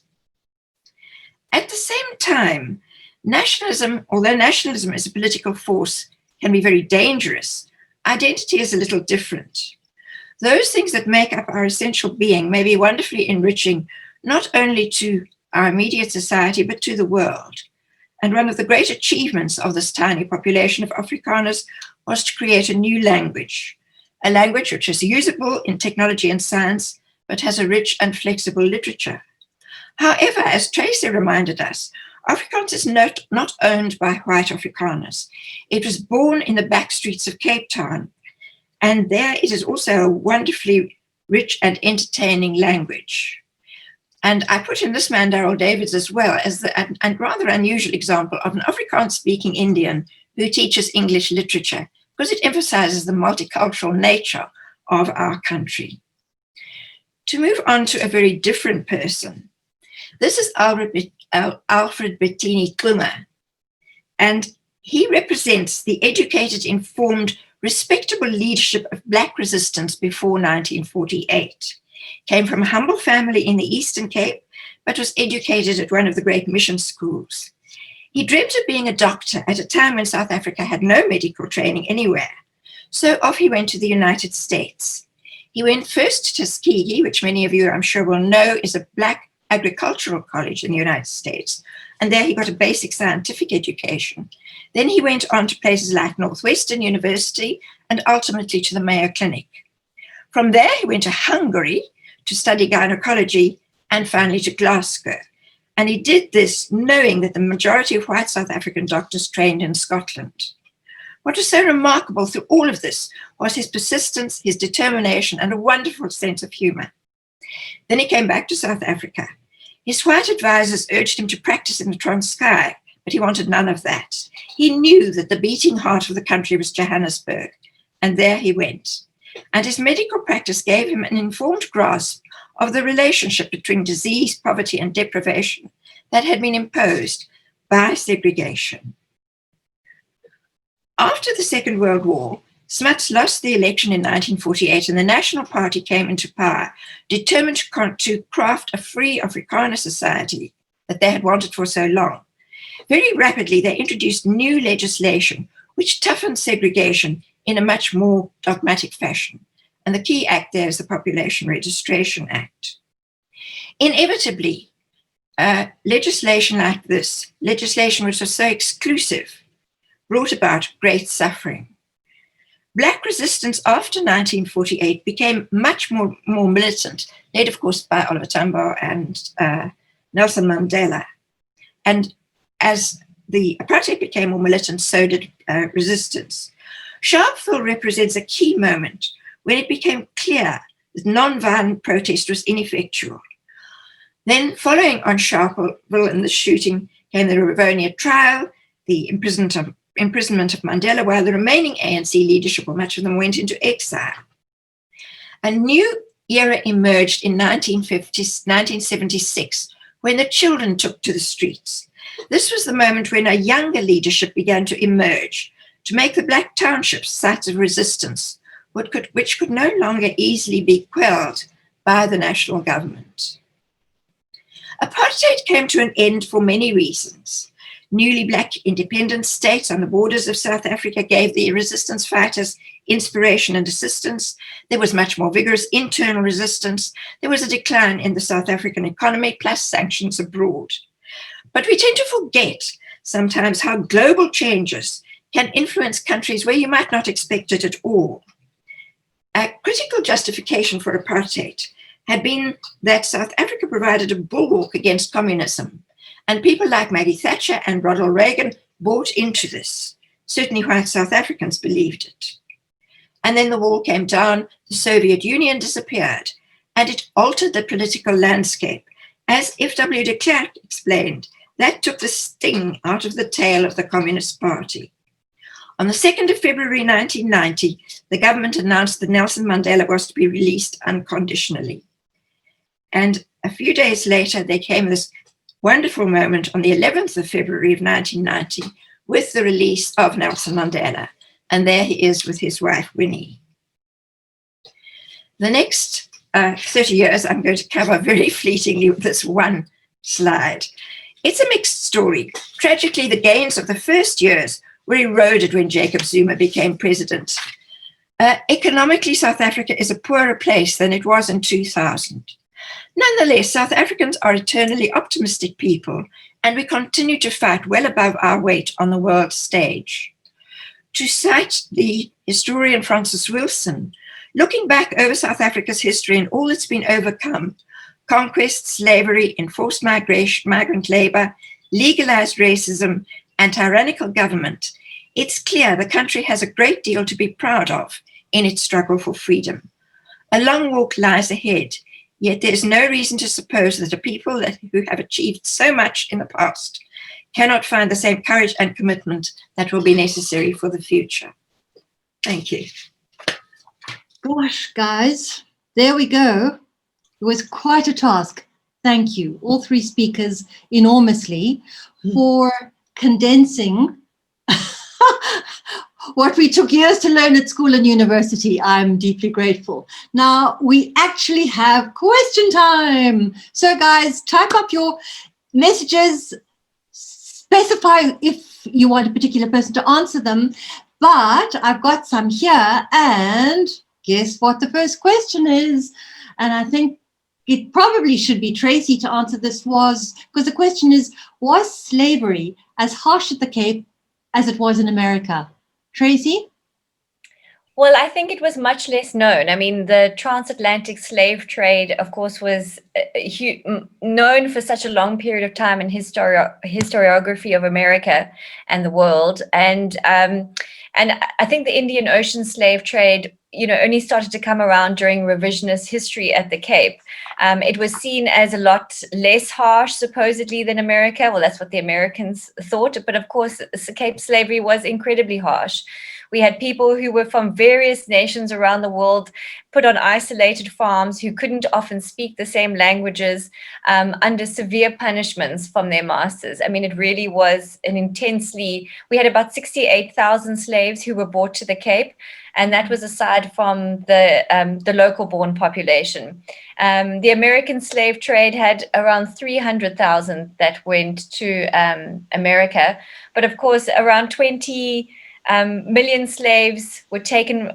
At the same time, nationalism, although nationalism is a political force, can be very dangerous, identity is a little different. Those things that make up our essential being may be wonderfully enriching, not only to our immediate society, but to the world. And one of the great achievements of this tiny population of Afrikaners was to create a new language, a language which is usable in technology and science, but has a rich and flexible literature. However, as Tracey reminded us, Afrikaans is not owned by white Afrikaners. It was born in the back streets of Cape Town, and there it is also a wonderfully rich and entertaining language. And I put in this man, Daryl Davids, as well as a rather unusual example of an Afrikaans-speaking Indian who teaches English literature, because it emphasizes the multicultural nature of our country. To move on to a very different person, this is Alfred Bettini Kluma, and he represents the educated, informed, respectable leadership of Black resistance before 1948. Came from a humble family in the Eastern Cape, but was educated at one of the great mission schools. He dreamt of being a doctor at a time when South Africa had no medical training anywhere. So off he went to the United States. He went first to Tuskegee, which many of you I'm sure will know is a Black agricultural college in the United States. And there he got a basic scientific education. Then he went on to places like Northwestern University and ultimately to the Mayo Clinic. From there, he went to Hungary to study gynecology and finally to Glasgow. And he did this knowing that the majority of white South African doctors trained in Scotland. What was so remarkable through all of this was his persistence, his determination, and a wonderful sense of humor. Then he came back to South Africa. His white advisors urged him to practice in the Transkei, but he wanted none of that. He knew that the beating heart of the country was Johannesburg, and there he went. And his medical practice gave him an informed grasp of the relationship between disease, poverty, and deprivation that had been imposed by segregation. After the Second World War, Smuts lost the election in 1948 and the National Party came into power, determined to craft a free Afrikaner society that they had wanted for so long. Very rapidly, they introduced new legislation which toughened segregation in a much more dogmatic fashion. And the key act there is the Population Registration Act. Inevitably, legislation like this, legislation which was so exclusive, brought about great suffering. Black resistance after 1948 became much more militant, led of course by Oliver Tambo and Nelson Mandela. And as the apartheid became more militant, so did resistance. Sharpeville represents a key moment when it became clear that non-violent protest was ineffectual. Then following on Sharpeville and the shooting came the Rivonia trial, the imprisonment of Mandela, while the remaining ANC leadership, or much of them, went into exile. A new era emerged in 1976 when the children took to the streets. This was the moment when a younger leadership began to emerge to make the Black townships sites of resistance, which could no longer easily be quelled by the national government. Apartheid came to an end for many reasons. Newly Black independent states on the borders of South Africa gave the resistance fighters inspiration and assistance. There was much more vigorous internal resistance. There was a decline in the South African economy, plus sanctions abroad. But we tend to forget sometimes how global changes can influence countries where you might not expect it at all. A critical justification for apartheid had been that South Africa provided a bulwark against communism, and people like Maggie Thatcher and Ronald Reagan bought into this. Certainly white South Africans believed it. And then the wall came down, the Soviet Union disappeared, and it altered the political landscape. As F.W. de Klerk explained, that took the sting out of the tail of the Communist Party. On the 2nd of February 1990, the government announced that Nelson Mandela was to be released unconditionally. And a few days later, there came this wonderful moment on the 11th of February of 1990 with the release of Nelson Mandela. And there he is with his wife, Winnie. The next 30 years, I'm going to cover very fleetingly with this one slide. It's a mixed story. Tragically, the gains of the first years were eroded when Jacob Zuma became president. Economically, South Africa is a poorer place than it was in 2000. Nonetheless, South Africans are eternally optimistic people, and we continue to fight well above our weight on the world stage. To cite the historian Francis Wilson, looking back over South Africa's history and all that's been overcome, conquest, slavery, enforced migration, migrant labor, legalized racism, and tyrannical government, it's clear the country has a great deal to be proud of in its struggle for freedom. A long walk lies ahead, yet there's no reason to suppose that a people who have achieved so much in the past cannot find the same courage and commitment that will be necessary for the future. Thank you. Gosh, guys, there we go. It was quite a task. Thank you, all three speakers, enormously for condensing what we took years to learn at school and university. I'm deeply grateful. Now we actually have question time. So guys, type up your messages, specify if you want a particular person to answer them, but I've got some here, and guess what the first question is? And I think it probably should be Tracey to answer this, because the question is, was slavery as harsh at the Cape as it was in America? Tracey? Well, I think it was much less known. I mean, the transatlantic slave trade, of course, was known for such a long period of time in historiography of America and the world. And I think the Indian Ocean slave trade, only started to come around during revisionist history at the Cape. It was seen as a lot less harsh, supposedly, than America. Well, that's what the Americans thought. But of course, Cape slavery was incredibly harsh. We had people who were from various nations around the world put on isolated farms who couldn't often speak the same languages, under severe punishments from their masters. I mean, it really was we had about 68,000 slaves who were brought to the Cape, and that was aside from the local-born population. The American slave trade had around 300,000 that went to America, but of course, around 20 million slaves were taken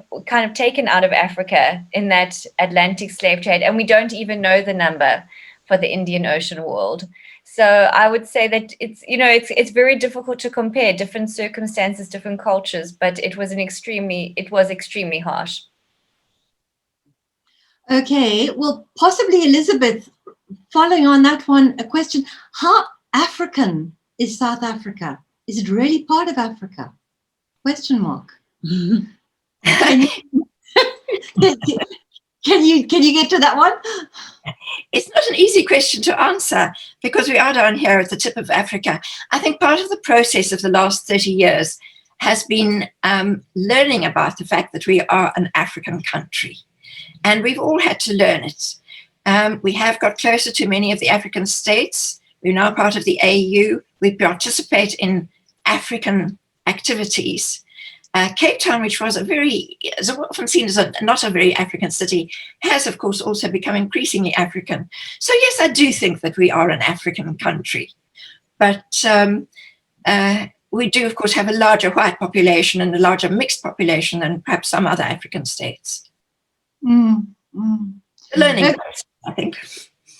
out of Africa in that Atlantic slave trade, and we don't even know the number for the Indian Ocean world. So I would say that it's very difficult to compare different circumstances, different cultures, but it was extremely harsh. Okay, well, possibly Elizabeth, following on that one, a question: how African is South Africa? Is it really part of Africa? Question mark. Can you get to that one? It's not an easy question to answer because we are down here at the tip of Africa. I think part of the process of the last 30 years has been learning about the fact that we are an African country, and we've all had to learn it. We have got closer to many of the African states. We're now part of the AU. We participate in African activities. Cape Town, which was is often seen as not a very African city, has, of course, also become increasingly African. So, yes, I do think that we are an African country. But we do, of course, have a larger white population and a larger mixed population than perhaps some other African states. Learning, Okay. process, I think.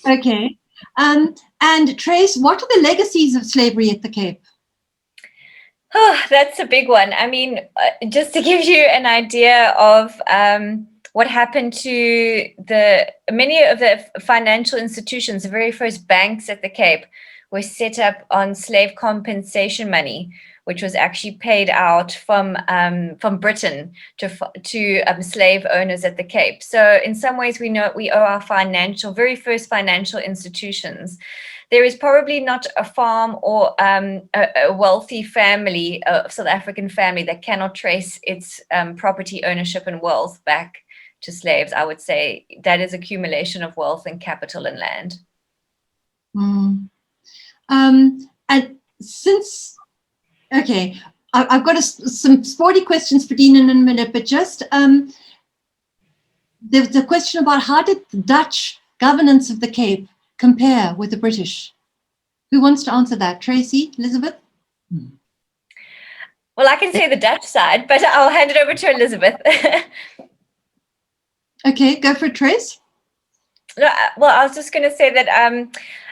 Okay. And Trace, what are the legacies of slavery at the Cape? Oh, that's a big one. I mean, just to give you an idea of what happened to many of the financial institutions, the very first banks at the Cape were set up on slave compensation money, which was actually paid out from Britain to slave owners at the Cape. So in some ways, we know we owe our very first financial institutions. There is probably not a farm or a wealthy family, a South African family, that cannot trace its property ownership and wealth back to slaves. I would say that is accumulation of wealth and capital and land. And since, okay, I've got some sporty questions for Dean in a minute, but just there's a question about how did the Dutch governance of the Cape compare with the British? Who wants to answer that? Tracy, Elizabeth? Well, I can say the Dutch side, but I'll hand it over to Elizabeth. Okay, go for it, Trace. Well, I was just going to say that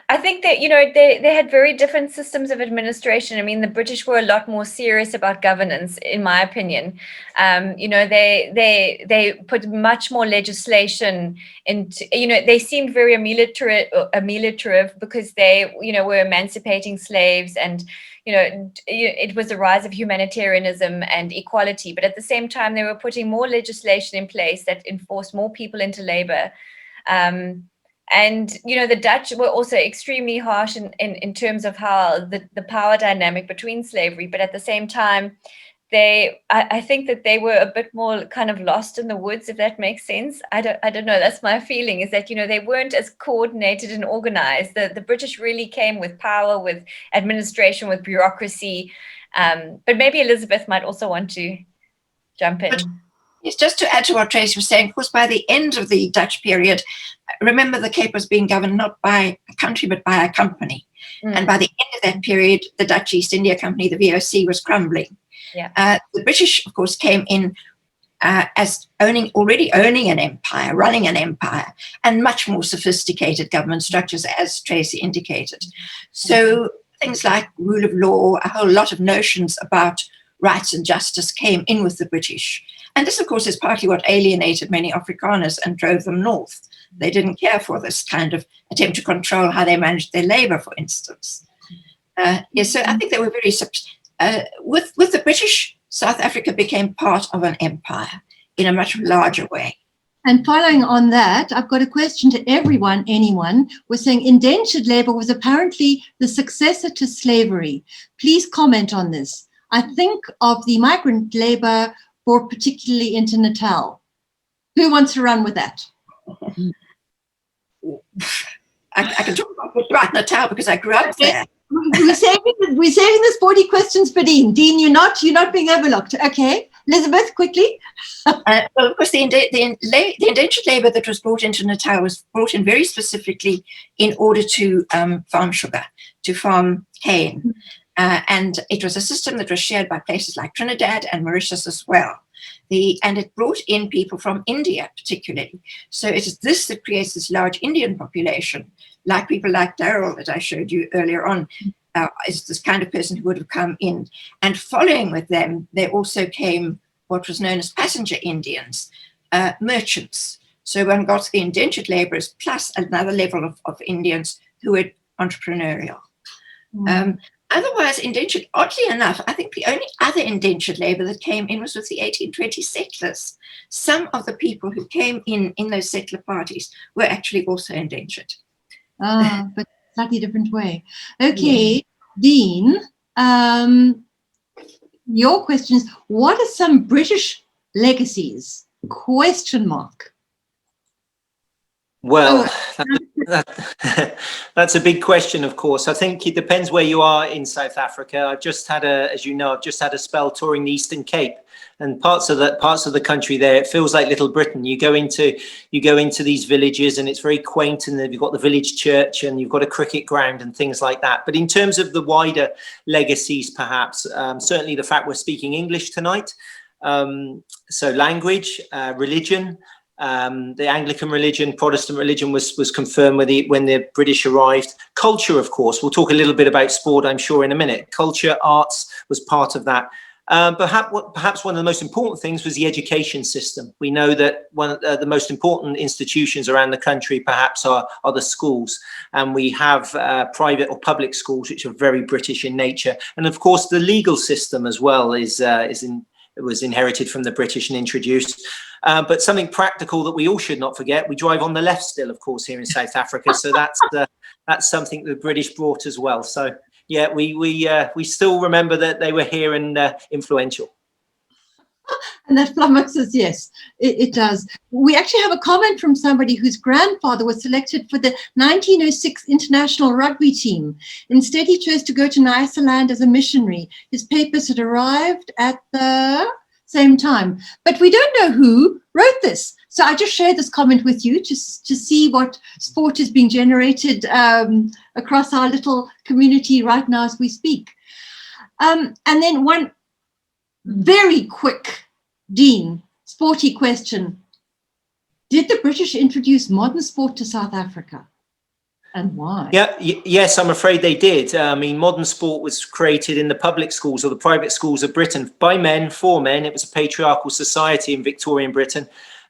I think that, they had very different systems of administration. I mean, the British were a lot more serious about governance, in my opinion. They put much more legislation into, they seemed very ameliorative because they, were emancipating slaves, and, it was the rise of humanitarianism and equality. But at the same time, they were putting more legislation in place that enforced more people into labor. And, the Dutch were also extremely harsh in terms of how the power dynamic between slavery, but at the same time, I think that they were a bit more kind of lost in the woods, if that makes sense. I don't know. That's my feeling, is that, they weren't as coordinated and organized. The British really came with power, with administration, with bureaucracy. But maybe Elizabeth might also want to jump in. Yes, just to add to what Tracy was saying, of course, by the end of the Dutch period, remember the Cape was being governed not by a country, but by a company. And by the end of that period, the Dutch East India Company, the VOC, was crumbling. Yeah. The British, of course, came in as already owning an empire, running an empire, and much more sophisticated government structures, as Tracy indicated. So things like rule of law, a whole lot of notions about rights and justice came in with the British. And this, of course, is partly what alienated many Afrikaners and drove them north. They didn't care for this kind of attempt to control how they managed their labor, for instance. Yes, so I think they were very... with the British, South Africa became part of an empire in a much larger way. And following on that, I've got a question to anyone was saying indentured labor was apparently the successor to slavery. Please comment on this. I think of the migrant labor brought particularly into Natal? Who wants to run with that? I can talk about Natal because I grew up there. We're saving the sporty questions for Dean. Dean, you're not being overlooked. Okay, Elizabeth, quickly. Well, of course, the indentured labour that was brought into Natal was brought in very specifically in order to farm sugar, to farm cane. And it was a system that was shared by places like Trinidad and Mauritius as well. And it brought in people from India particularly. So it is this that creates this large Indian population, like people like Daryl that I showed you earlier on, is this kind of person who would have come in. And following with them, there also came what was known as passenger Indians, merchants. So one got the indentured labourers plus another level of Indians who were entrepreneurial. Otherwise, indentured, oddly enough, I think the only other indentured labour that came in was with the 1820 settlers. Some of the people who came in those settler parties were actually also indentured. But slightly different way. Okay, Dean, your questions. What are some British legacies? Question mark. Well, that's a big question, of course. I think it depends where you are in South Africa. I've just had a spell touring the Eastern Cape, and parts of the country there, it feels like Little Britain. You go into these villages, and it's very quaint, and you've got the village church, and you've got a cricket ground and things like that. But in terms of the wider legacies, perhaps certainly the fact we're speaking English tonight. So language, religion. The Anglican religion, Protestant religion was confirmed when the British arrived. Culture, of course, we'll talk a little bit about sport, I'm sure, in a minute. Culture, arts was part of that. Perhaps one of the most important things was the education system. We know that one of the most important institutions around the country perhaps are the schools, and we have private or public schools which are very British in nature. And of course, the legal system as well was inherited from the British and introduced. But something practical that we all should not forget, we drive on the left still, of course, here in South Africa. So that's something the British brought as well. So yeah, we still remember that they were here and influential. And that flummoxes, yes, it does. We actually have a comment from somebody whose grandfather was selected for the 1906 international rugby team. Instead, he chose to go to Nyasaland as a missionary. His papers had arrived at the same time, but we don't know who wrote this. So I just shared this comment with you to see what sport is being generated across our little community right now as we speak. And then one very quick, Dean, sporty question. Did the British introduce modern sport to South Africa? And why? Yes, I'm afraid they did. I mean, modern sport was created in the public schools or the private schools of Britain by men, for men. It was a patriarchal society in Victorian Britain.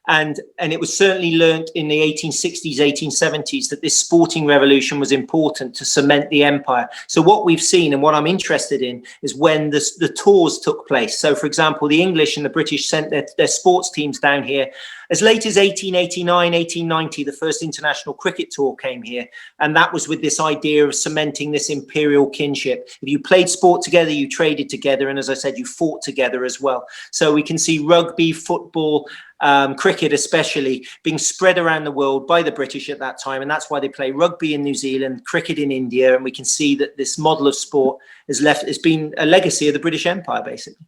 And it was certainly learnt in the 1860s, 1870s that this sporting revolution was important to cement the empire. So what we've seen and what I'm interested in is when the tours took place. So, for example, the English and the British sent their sports teams down here. As late as 1889, 1890, the first international cricket tour came here. And that was with this idea of cementing this imperial kinship. If you played sport together, you traded together. And as I said, you fought together as well. So we can see rugby, football, cricket especially being spread around the world by the British at that time, and that's why they play rugby in New Zealand, cricket in India, and we can see that this model of sport has been a legacy of the British Empire, basically.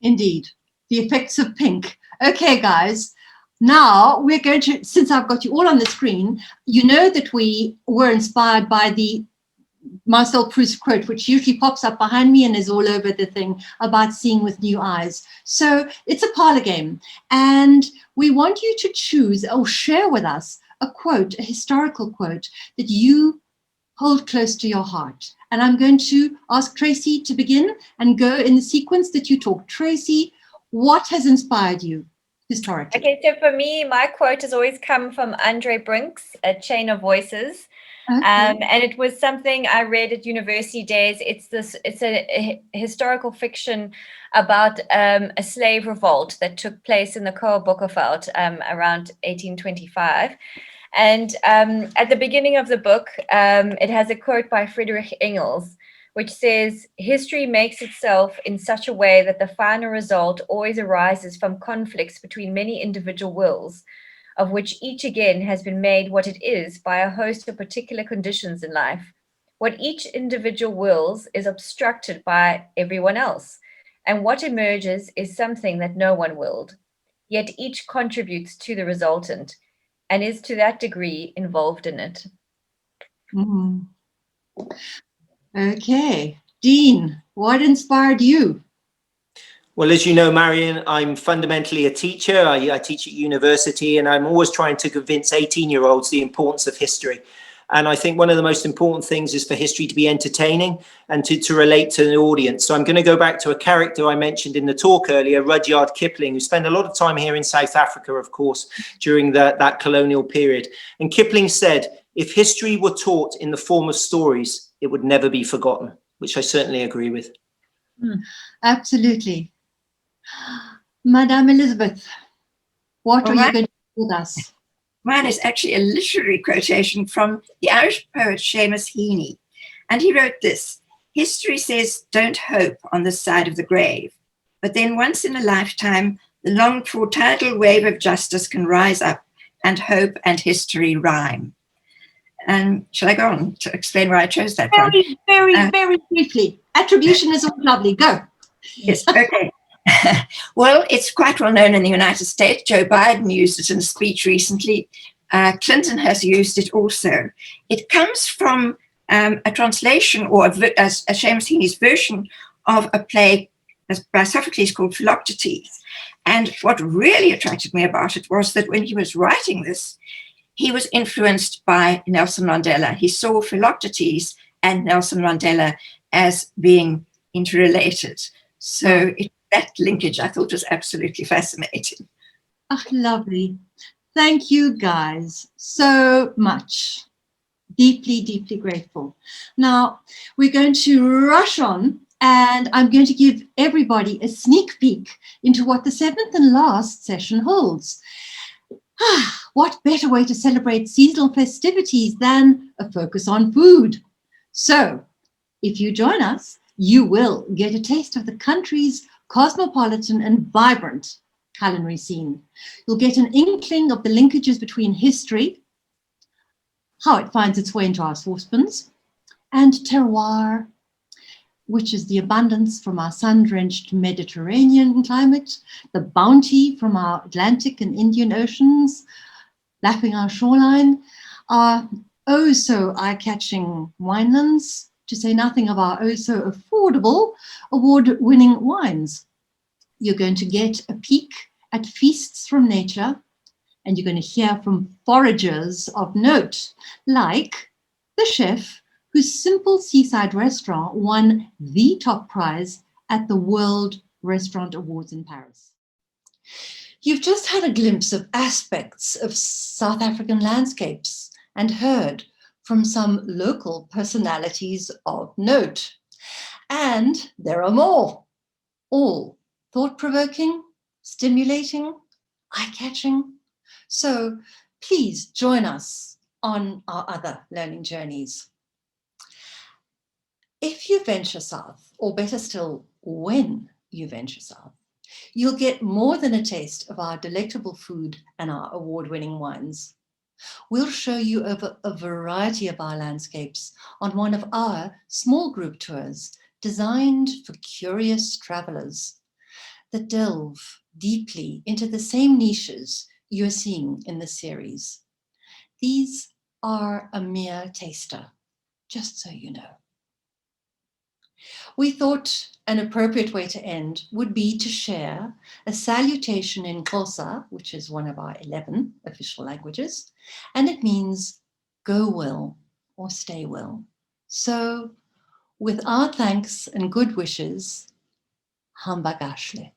Indeed, the effects of pink. Okay, guys, now we're going to, since I've got you all on the screen, you know that we were inspired by the Marcel Proust quote, which usually pops up behind me and is all over the thing about seeing with new eyes. So it's a parlor game, and we want you to choose or share with us a quote, a historical quote that you hold close to your heart. And I'm going to ask Tracey to begin and go in the sequence that you talk. Tracey, what has inspired you historically? Okay, so for me, my quote has always come from Andre Brink's A Chain of Voices. Okay. And it was something I read at university days. It's a historical fiction about a slave revolt that took place in the Coa Boekenveld around 1825. And at the beginning of the book, it has a quote by Friedrich Engels, which says, history makes itself in such a way that the final result always arises from conflicts between many individual wills, of which each again has been made what it is by a host of particular conditions in life. What each individual wills is obstructed by everyone else, and what emerges is something that no one willed. Yet each contributes to the resultant and is to that degree involved in it. Mm. Okay, Dean, what inspired you? Well, as you know, Marion, I'm fundamentally a teacher. I teach at university, and I'm always trying to convince 18-year-olds the importance of history. And I think one of the most important things is for history to be entertaining and to relate to the audience. So I'm going to go back to a character I mentioned in the talk earlier, Rudyard Kipling, who spent a lot of time here in South Africa, of course, during that colonial period. And Kipling said, if history were taught in the form of stories, it would never be forgotten, which I certainly agree with. Absolutely. Madame Elizabeth, what are you going to do with us? Mine is actually a literary quotation from the Irish poet Seamus Heaney. And he wrote this: history says, don't hope on this side of the grave. But then once in a lifetime, the longed-for tidal wave of justice can rise up, and hope and history rhyme. And shall I go on to explain where I chose that from? Very briefly. Attribution is all lovely. Go. Yes, okay. Well, it's quite well known in the United States. Joe Biden used it in a speech recently. Clinton has used it also. It comes from a translation or a Seamus Heaney's version of a play by Sophocles called Philoctetes. And what really attracted me about it was that when he was writing this, he was influenced by Nelson Mandela. He saw Philoctetes and Nelson Mandela as being interrelated. So that linkage I thought was absolutely fascinating. Oh, lovely. Thank you guys so much. Deeply, deeply grateful. Now we're going to rush on, and I'm going to give everybody a sneak peek into what the 7th and last session holds. What better way to celebrate seasonal festivities than a focus on food? So if you join us, you will get a taste of the country's cosmopolitan and vibrant culinary scene. You'll get an inkling of the linkages between history, how it finds its way into our saucepans, and terroir, which is the abundance from our sun-drenched Mediterranean climate, the bounty from our Atlantic and Indian Oceans, lapping our shoreline, our oh-so eye-catching winelands, to say nothing of our oh-so-affordable award-winning wines. You're going to get a peek at feasts from nature, and you're going to hear from foragers of note, like the chef whose simple seaside restaurant won the top prize at the World Restaurant Awards in Paris. You've just had a glimpse of aspects of South African landscapes and heard from some local personalities of note. And there are more, all thought-provoking, stimulating, eye-catching. So please join us on our other learning journeys. If you venture south, or better still, when you venture south, you'll get more than a taste of our delectable food and our award-winning wines. We'll show you over a variety of our landscapes on one of our small group tours designed for curious travelers that delve deeply into the same niches you're seeing in the series. These are a mere taster, just so you know. We thought an appropriate way to end would be to share a salutation in Xhosa, which is one of our 11 official languages, and it means go well or stay well. So with our thanks and good wishes, hamba gashle.